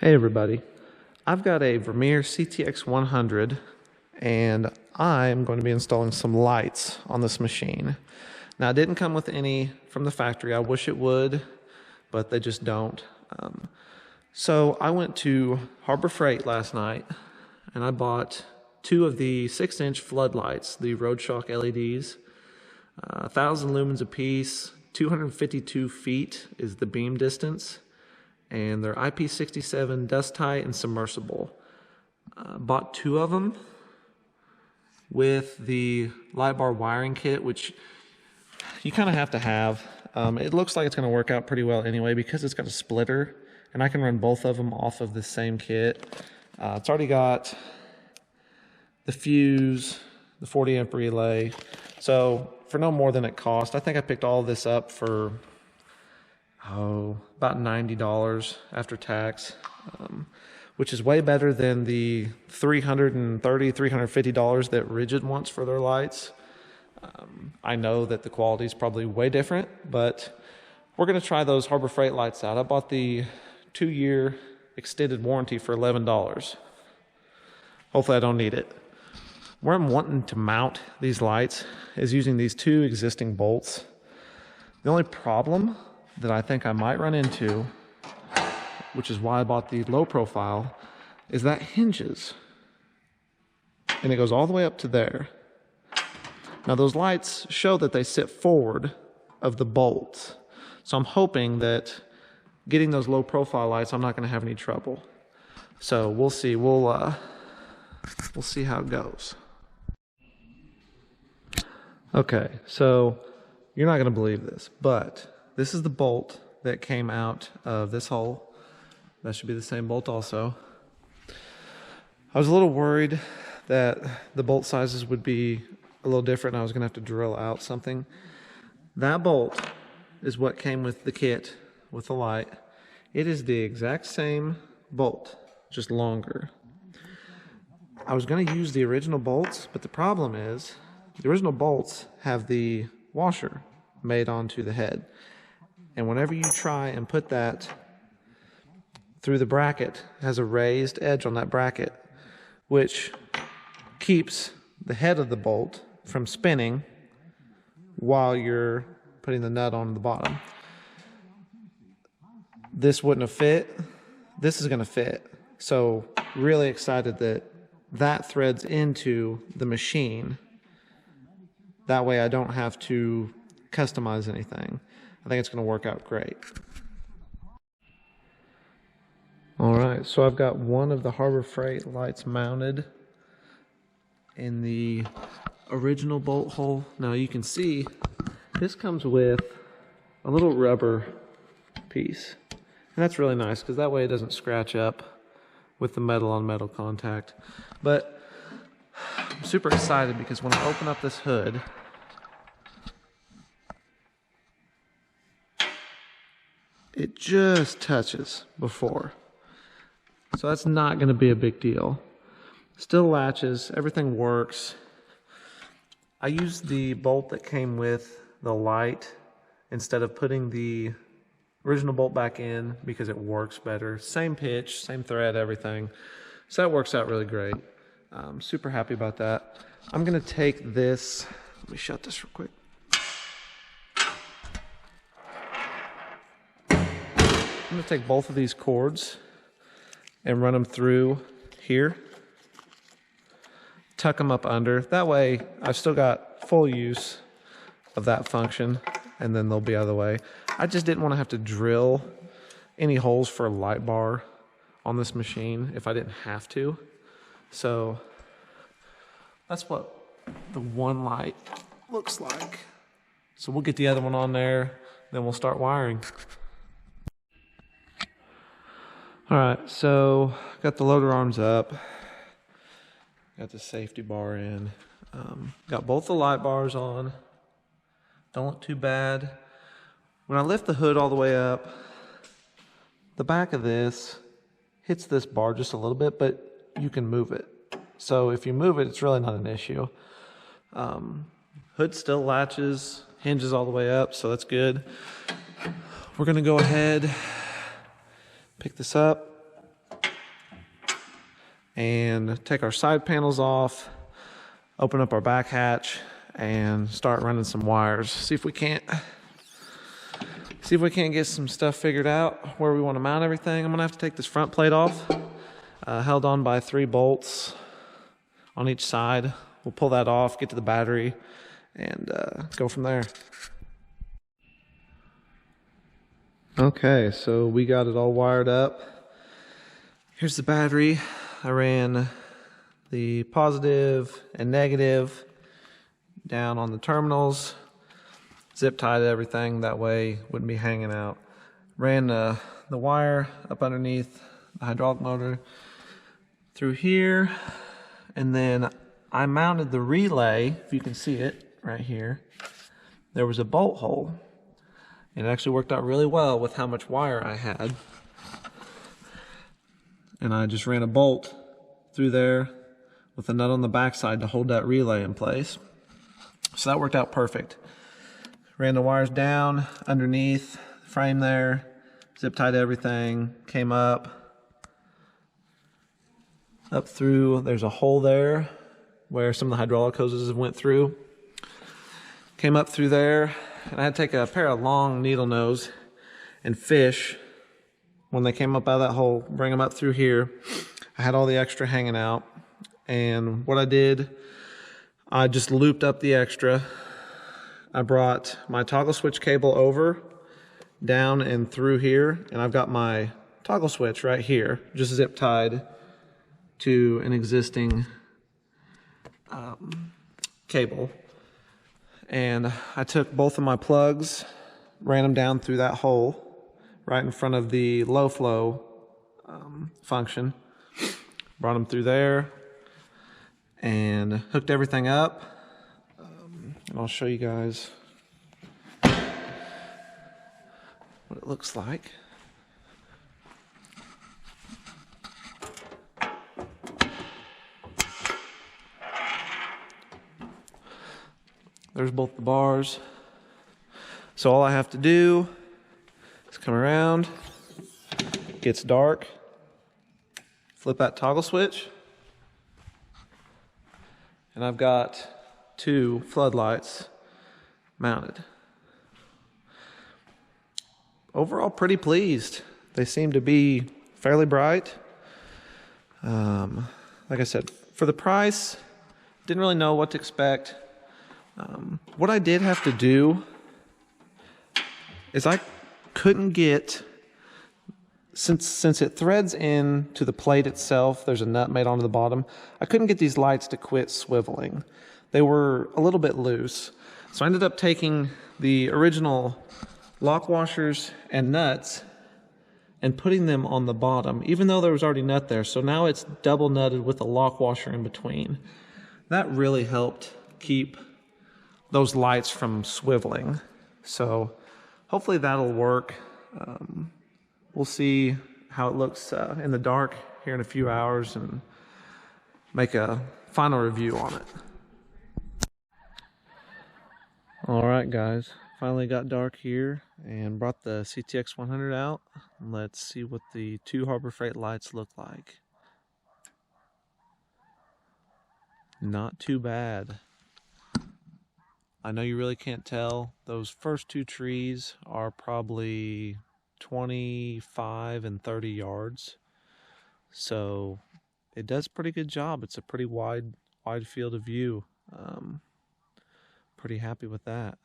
Hey everybody, I've got a Vermeer CTX100 and I'm going to be installing some lights on this machine. Now it didn't come with any from the factory. I wish it would, but they just don't. So I went to Harbor Freight last night and I bought two of the 6-inch floodlights, the Roadshock LEDs, 1,000 lumens apiece, 252 feet is the beam distance. And they're IP67 dust tight and submersible. Bought two of them with the light bar wiring kit, which you kind of have to have. It looks like it's going to work out pretty well anyway because it's got a splitter and I can run both of them off of the same kit. It's already got the fuse, the 40 amp relay. So for no more than it cost, I think I picked all of this up for about $90 after tax, which is way better than the $330, $350 that Rigid wants for their lights. I know that the quality is probably way different, but we're going to try those Harbor Freight lights out. I bought the 2-year extended warranty for $11. Hopefully I don't need it. Where I'm wanting to mount these lights is using these two existing bolts. The only problem that I think I might run into, which is why I bought the low profile, is that hinges. And it goes all the way up to there. Now those lights show that they sit forward of the bolts. So I'm hoping that getting those low profile lights, I'm not gonna have any trouble. So we'll see, we'll see how it goes. Okay, so you're not gonna believe this, but this is the bolt that came out of this hole. That should be the same bolt also. I was a little worried that the bolt sizes would be a little different and I was gonna have to drill out something. That bolt is what came with the kit, with the light. It is the exact same bolt, just longer. I was gonna use the original bolts, but the problem is, the original bolts have the washer made onto the head. And whenever you try and put that through the bracket, it has a raised edge on that bracket, which keeps the head of the bolt from spinning while you're putting the nut on the bottom. This wouldn't have fit. This is going to fit. So really excited that that threads into the machine. That way I don't have to customize anything. I think it's going to work out great. All right, so I've got one of the Harbor Freight lights mounted in the original bolt hole. Now you can see this comes with a little rubber piece. And that's really nice because that way it doesn't scratch up with the metal on metal contact. But I'm super excited because when I open up this hood, it just touches before. So that's not going to be a big deal. Still latches, everything works. I used the bolt that came with the light instead of putting the original bolt back in because it works better. Same pitch, same thread, everything. So that works out really great. I'm super happy about that. I'm going to take this, let me shut this real quick. I'm going to take both of these cords and run them through here. Tuck them up under. That way I've still got full use of that function and then they'll be out of the way. I just didn't want to have to drill any holes for a light bar on this machine if I didn't have to. So that's what the one light looks like. So we'll get the other one on there, then we'll start wiring. All right, so got the loader arms up, got the safety bar in, got both the light bars on, don't look too bad. When I lift the hood all the way up, the back of this hits this bar just a little bit, but you can move it. So if you move it, it's really not an issue. Hood still latches, hinges all the way up, so that's good. We're gonna go ahead, pick this up, and take our side panels off, open up our back hatch, and start running some wires. See if we can't get some stuff figured out where we want to mount everything. I'm gonna have to take this front plate off, held on by 3 bolts on each side. We'll pull that off, get to the battery, and go from there. Okay, so we got it all wired up. Here's the battery. I ran the positive and negative down on the terminals, zip tied everything, that way it wouldn't be hanging out. Ran the wire up underneath the hydraulic motor through here, and then I mounted the relay, if you can see it right here. There was a bolt hole. It actually worked out really well with how much wire I had. And I just ran a bolt through there with a nut on the backside to hold that relay in place. So that worked out perfect. Ran the wires down underneath the frame there, zip tied everything, came up through. There's a hole there where some of the hydraulic hoses went through. Came up through there, and I had to take a pair of long needle nose and fish when they came up out of that hole, bring them up through here. I had all the extra hanging out, and what I did, I just looped up the extra. I brought my toggle switch cable over, down and through here, and I've got my toggle switch right here, just zip tied to an existing cable. And I took both of my plugs, ran them down through that hole right in front of the low flow function, brought them through there and hooked everything up. And I'll show you guys what it looks like. There's both the bars. So all I have to do is come around, gets dark, flip that toggle switch, and I've got 2 floodlights mounted. Overall, pretty pleased. They seem to be fairly bright. Like I said, for the price, didn't really know what to expect. What I did have to do is I couldn't get, since it threads into the plate itself, there's a nut made onto the bottom, I couldn't get these lights to quit swiveling. They were a little bit loose. So I ended up taking the original lock washers and nuts and putting them on the bottom, even though there was already nut there. So now it's double nutted with a lock washer in between. That really helped keep those lights from swiveling. So hopefully that'll work. We'll see how it looks in the dark here in a few hours and make a final review on it. All right, guys, finally got dark here and brought the CTX100 out. Let's see what the 2 Harbor Freight lights look like. Not too bad. I know you really can't tell. Those first 2 trees are probably 25 and 30 yards. So it does a pretty good job. It's a pretty wide field of view. Pretty happy with that.